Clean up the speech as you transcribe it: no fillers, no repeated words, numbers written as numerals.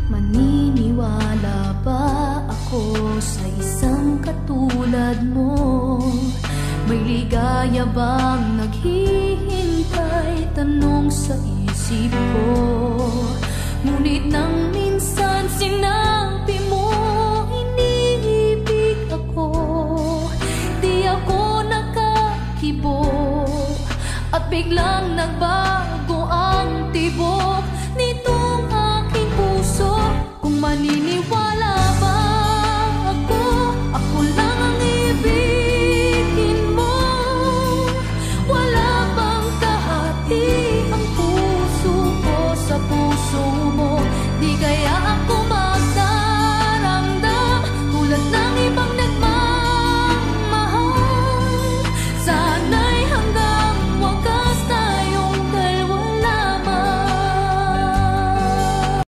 Maniniwala ba ako sa isang katulad mo? May ligaya bang naghihintay? Tanong sa isip ko. Ngunit nang minsan sinabi mo iniibig ako, di ako nakakibo at biglang nagbago ang tibok.